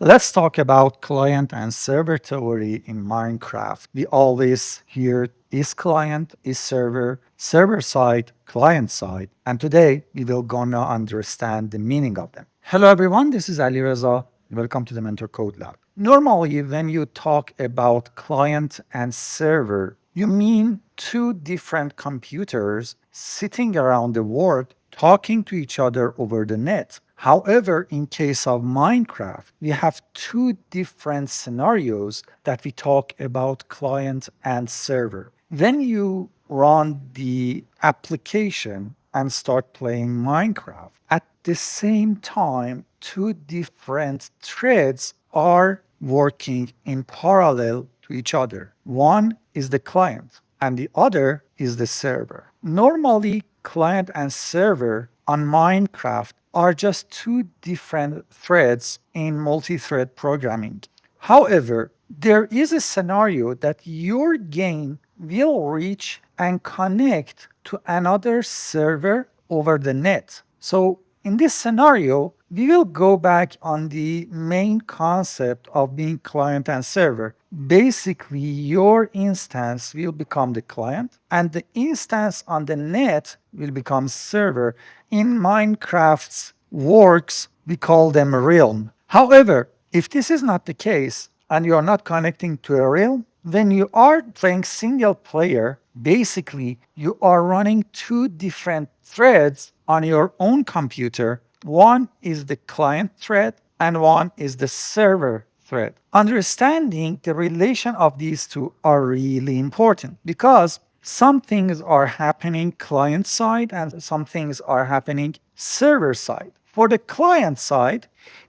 Let's talk about client and server theory in Minecraft. We always hear is client, is server, server side, client side. And today we will gonna understand the meaning of them. Hello everyone, this is Ali Reza. Welcome to the Mentor Code Lab. Normally, when you talk about client and server, you mean two different computers sitting around the world talking to each other over the net. However, in case of Minecraft, we have two different scenarios that we talk about client and server. When you run the application and start playing Minecraft, at the same time, two different threads are working in parallel to each other. One is the client and the other is the server. Normally, client and server on Minecraft are just two different threads in multi-thread programming. However, there is a scenario that your game will reach and connect to another server over the net. So in this scenario, we will go back on the main concept of being client and server. Basically, your instance will become the client and the instance on the net will become server. In Minecraft's works, we call them realm. However, if this is not the case and you are not connecting to a realm, when you are playing single player, basically you are running two different threads on your own computer. One is the client thread and one is the server thread. Understanding the relation of these two are really important because some things are happening client side and some things are happening server side. For the client side,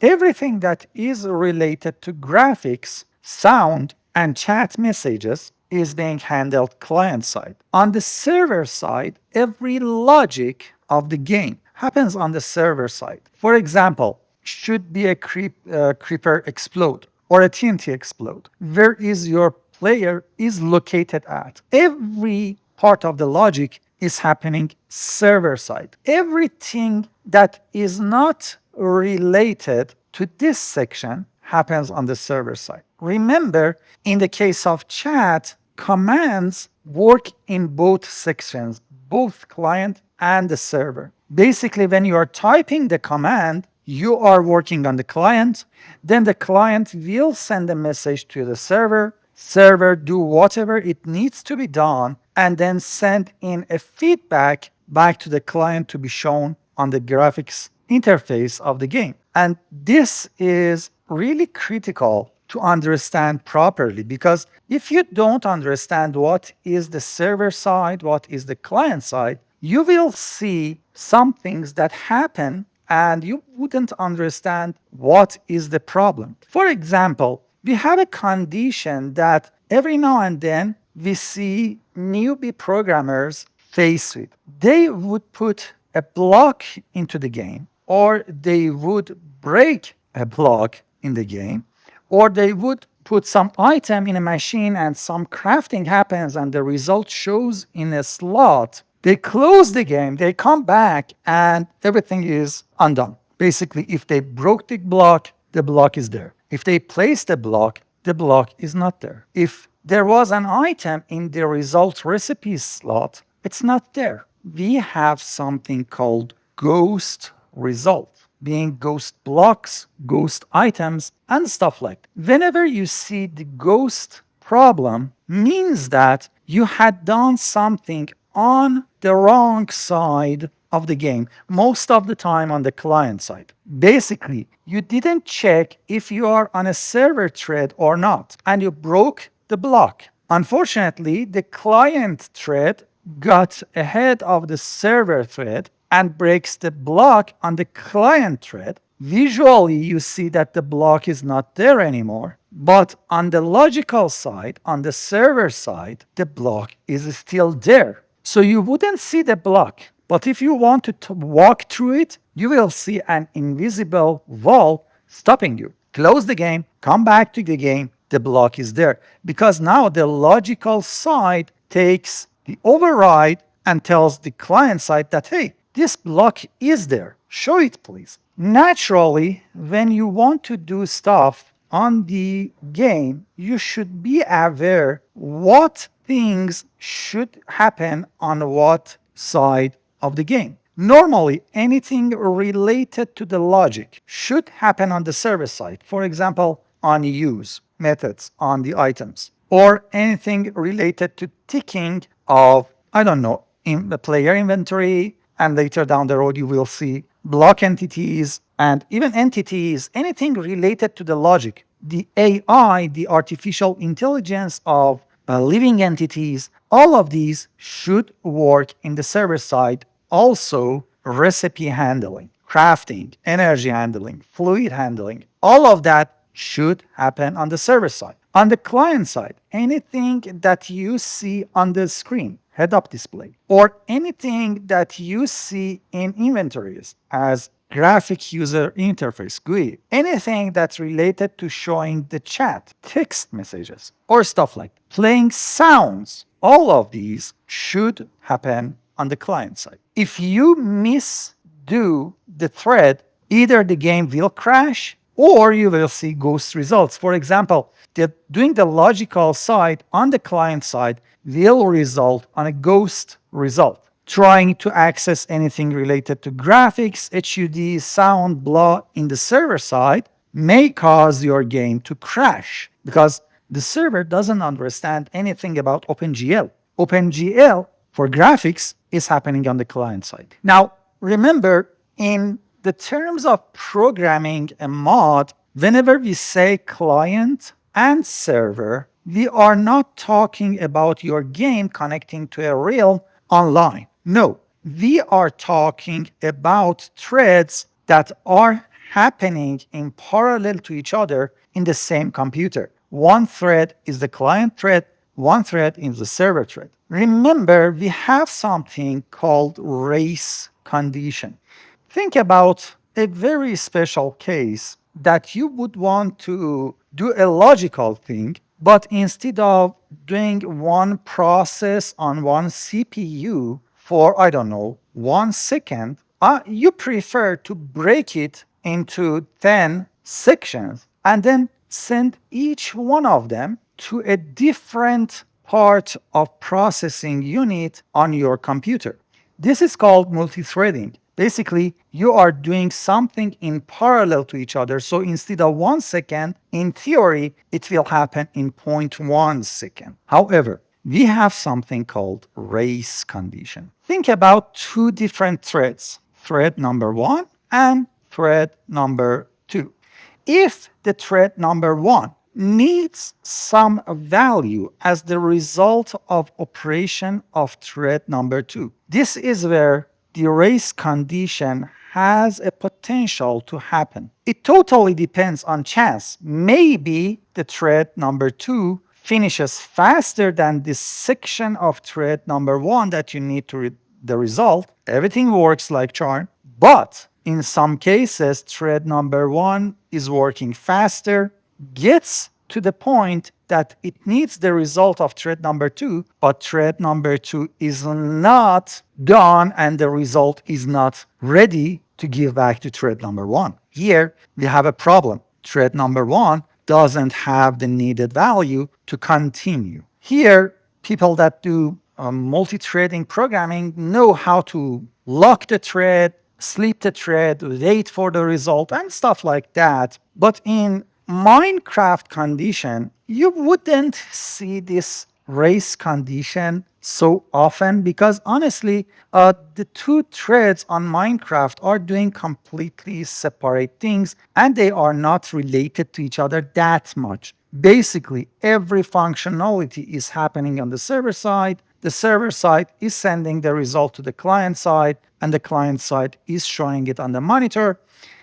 everything that is related to graphics, sound, and chat messages is being handled client side. On the server side, every logic of the game happens on the server side. For example, should be a creeper explode or a TNT explode? Where is your player is located at? Every part of the logic is happening server side. Everything that is not related to this section happens on the server side. Remember, in the case of chat, commands work in both sections, both client and the server. Basically, when you are typing the command, you are working on the client, then the client will send a message to the server do whatever it needs to be done, and then send in a feedback back to the client to be shown on the graphics interface of the game. And this is really critical to understand properly because if you don't understand what is the server side, what is the client side, you will see some things that happen and you wouldn't understand what is the problem. For example, we have a condition that every now and then we see newbie programmers face with. They would put a block into the game, or they would break a block in the game, or they would put some item in a machine and some crafting happens and the result shows in a slot. They close the game, they come back, and everything is undone. Basically, if they broke the block is there. If they placed the block is not there. If there was an item in the result recipe slot, it's not there. We have something called ghost result, being ghost blocks, ghost items, and stuff like that. Whenever you see the ghost problem, means that you had done something on the wrong side of the game, most of the time on the client side. Basically, you didn't check if you are on a server thread or not, and you broke the block. Unfortunately, the client thread got ahead of the server thread and breaks the block on the client thread. Visually, you see that the block is not there anymore. But on the logical side, on the server side, the block is still there. So you wouldn't see the block. But if you want to walk through it, you will see an invisible wall stopping you. Close the game, come back to the game, the block is there. Because now the logical side takes the override and tells the client side that, hey, this block is there. Show it, please. Naturally, when you want to do stuff on the game, you should be aware what things should happen on what side of the game. Normally, anything related to the logic should happen on the server side. For example, on use methods on the items, or anything related to ticking of, I don't know, in the player inventory, and later down the road you will see block entities and even entities, anything related to the logic. The AI, the artificial intelligence of living entities, all of these should work in the server side. Also, recipe handling, crafting, energy handling, fluid handling, all of that should happen on the server side. On the client side, anything that you see on the screen, head up display, or anything that you see in inventories as graphic user interface, GUI, anything that's related to showing the chat, text messages, or stuff like playing sounds, all of these should happen on the client side. If you misdo the thread, either the game will crash or you will see ghost results. For example, doing the logical side on the client side will result on a ghost result. Trying to access anything related to graphics, HUD, sound, blah in the server side may cause your game to crash because the server doesn't understand anything about OpenGL. OpenGL for graphics is happening on the client side. Now, remember, in the terms of programming a mod, whenever we say client and server, we are not talking about your game connecting to a realm online. No, we are talking about threads that are happening in parallel to each other in the same computer. One thread is the client thread, one thread is the server thread. Remember, we have something called race condition. Think about a very special case that you would want to do a logical thing, but instead of doing one process on one CPU for, I don't know, 1 second, you prefer to break it into 10 sections and then send each one of them to a different part of processing unit on your computer. This is called multi-threading. Basically, you are doing something in parallel to each other. So instead of 1 second, in theory, it will happen in 0.1 second. However, we have something called race condition. Think about two different threads, thread number one and thread number two. If the thread number one needs some value as the result of operation of thread number two, this is where the race condition has a potential to happen. It totally depends on chance. Maybe the thread number two finishes faster than this section of thread number one that you need to the result. Everything works like charm, but in some cases, thread number one is working faster, gets to the point that it needs the result of thread number two, but thread number two is not done and the result is not ready to give back to thread number one. Here, we have a problem. Thread number one doesn't have the needed value to continue. Here, people that do multi-threading programming know how to lock the thread, sleep the thread, wait for the result, and stuff like that. But in Minecraft condition, you wouldn't see this race condition so often because honestly, the two threads on Minecraft are doing completely separate things and they are not related to each other that much. Basically, every functionality is happening on the server side. The server side is sending the result to the client side, and the client side is showing it on the monitor.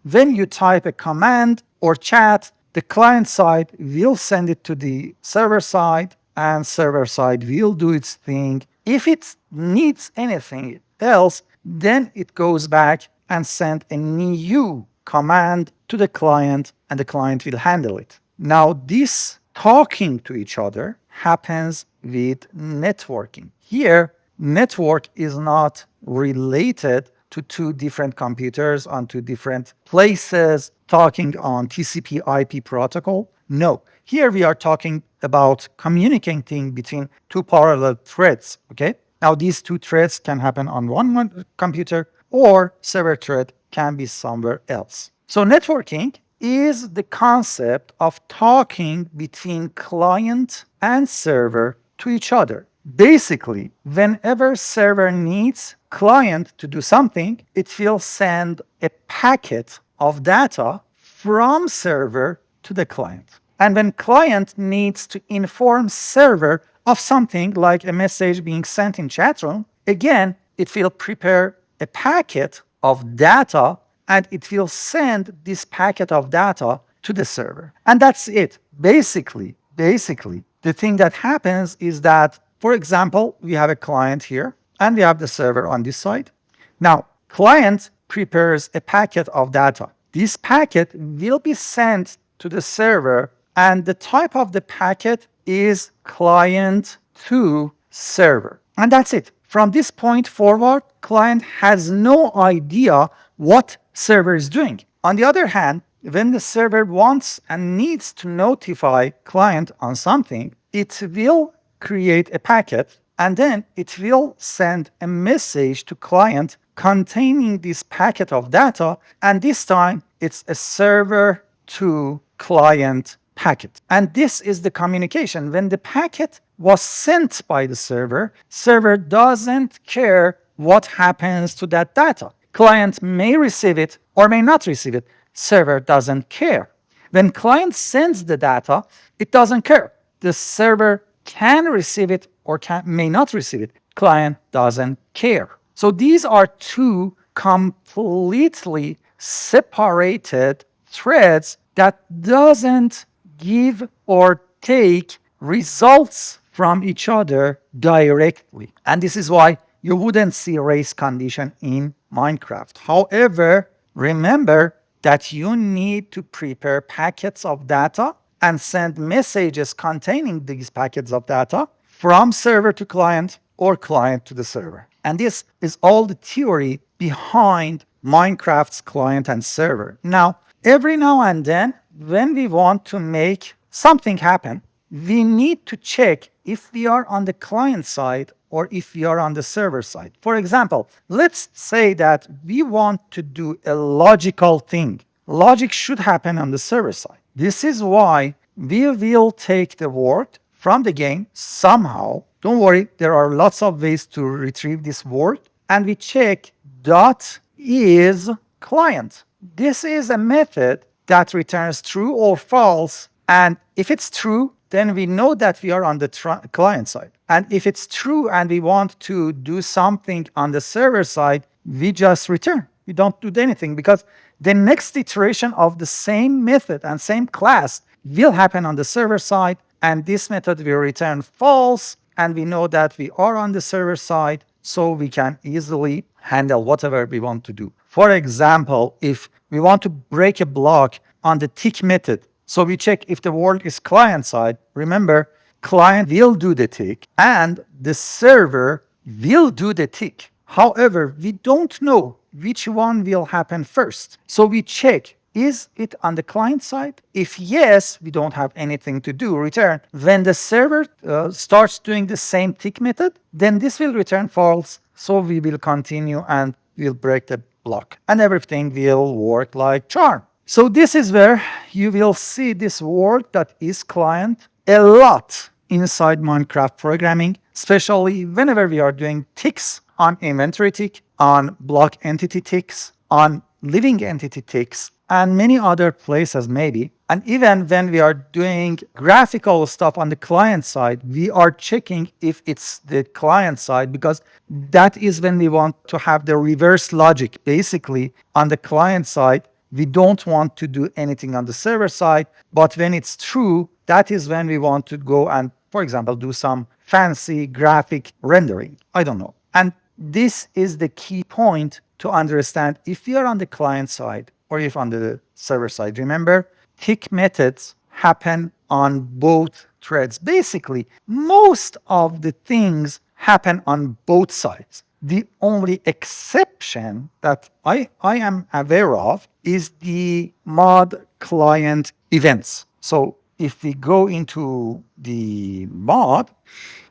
When you type a command or chat, the client side will send it to the server side, and server side will do its thing. If it needs anything else, then it goes back and send a new command to the client, and the client will handle it. Now, this talking to each other happens with networking. Here, network is not related to two different computers on two different places talking on TCP IP protocol. No, here we are talking about communicating between two parallel threads. Okay. Now these two threads can happen on one computer, or server thread can be somewhere else. So networking is the concept of talking between client and server to each other. Basically, whenever server needs client to do something, it will send a packet of data from server to the client. And when client needs to inform server of something like a message being sent in chat room, again, it will prepare a packet of data and it will send this packet of data to the server. And that's it. Basically, the thing that happens is that, for example, we have a client here and we have the server on this side. Now, client prepares a packet of data. This packet will be sent to the server, and the type of the packet is client to server. And that's it. From this point forward, client has no idea what server is doing. On the other hand, when the server wants and needs to notify client on something, it will create a packet and then it will send a message to client containing this packet of data, and this time it's a server to client packet. And this is the communication. When the packet was sent by the server doesn't care what happens to that data. Client may receive it or may not receive it. Server doesn't care. When client sends the data, it doesn't care. The server can receive it or may not receive it. Client doesn't care. So these are two completely separated threads that doesn't give or take results from each other directly. And this is why you wouldn't see race condition in Minecraft. However, remember that you need to prepare packets of data and send messages containing these packets of data from server to client or client to the server. And this is all the theory behind Minecraft's client and server. Now, every now and then, when we want to make something happen, we need to check if we are on the client side or if we are on the server side. For example, let's say that we want to do a logical thing. Logic should happen on the server side. This is why we will take the word from the game somehow. Don't worry, there are lots of ways to retrieve this word. And we check dot is client. This is a method that returns true or false. And if it's true, then we know that we are on the client side. And if it's true and we want to do something on the server side, we just return. We don't do anything because the next iteration of the same method and same class will happen on the server side. And this method will return false. And we know that we are on the server side, so we can easily handle whatever we want to do. For example, if we want to break a block on the tick method, so we check if the word is client side. Remember, client will do the tick and the server will do the tick. However, we don't know which one will happen first. So we check, is it on the client side? If yes, we don't have anything to do, return. When the server starts doing the same tick method, then this will return false. So we will continue and we'll break the block and everything will work like charm. So this is where you will see this word that is client a lot inside Minecraft programming, especially whenever we are doing ticks on inventory tick, on block entity ticks, on living entity ticks, and many other places maybe. And even when we are doing graphical stuff on the client side, we are checking if it's the client side because that is when we want to have the reverse logic. Basically, on the client side, we don't want to do anything on the server side, but when it's true, that is when we want to go and, for example, do some fancy graphic rendering. I don't know. And this is the key point to understand if we are on the client side or if on the server side. Remember, tick methods happen on both threads. Basically, most of the things happen on both sides. The only exception that I am aware of is the mod client events. So if we go into the mod,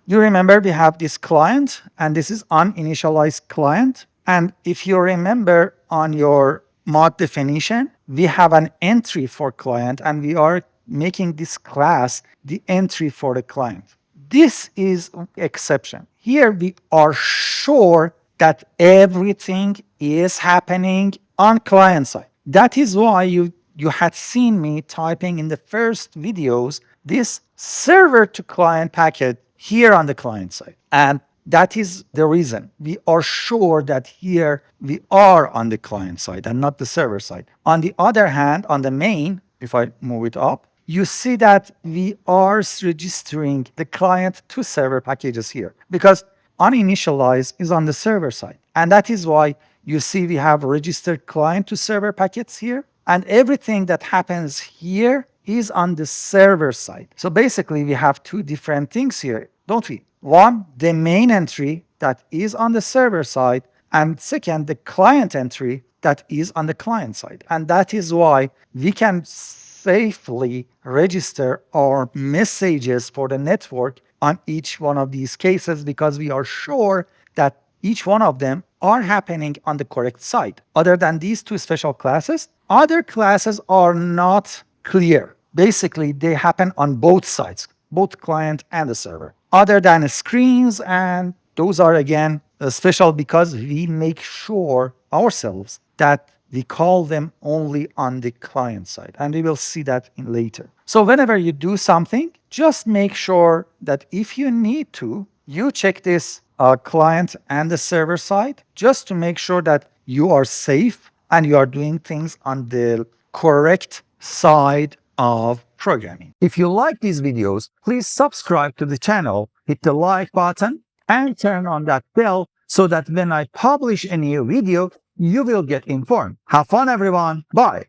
you remember we have this client and this is uninitialized client. And if you remember on your mod definition, we have an entry for client and we are making this class the entry for the client. This is exception. Here we are sure that everything is happening on client side. That is why you had seen me typing in the first videos this server to client packet here on the client side. And that is the reason we are sure that here we are on the client side and not the server side. On the other hand, on the main, if I move it up, you see that we are registering the client to server packages here because uninitialize is on the server side. And that is why you see we have registered client to server packets here. And everything that happens here is on the server side. So basically, we have two different things here, don't we? One, the main entry that is on the server side, and second, the client entry that is on the client side. And that is why we can safely register our messages for the network on each one of these cases because we are sure that each one of them are happening on the correct side. Other than these two special classes, other classes are not clear. Basically, they happen on both sides, both client and the server. Other than screens, and those are again special because we make sure ourselves that we call them only on the client side. And we will see that in later. So whenever you do something, just make sure that if you need to, you check this client and the server side just to make sure that you are safe and you are doing things on the correct side of programming. If you like these videos, please subscribe to the channel, hit the like button, and turn on that bell so that when I publish a new video, you will get informed. Have fun, everyone. Bye.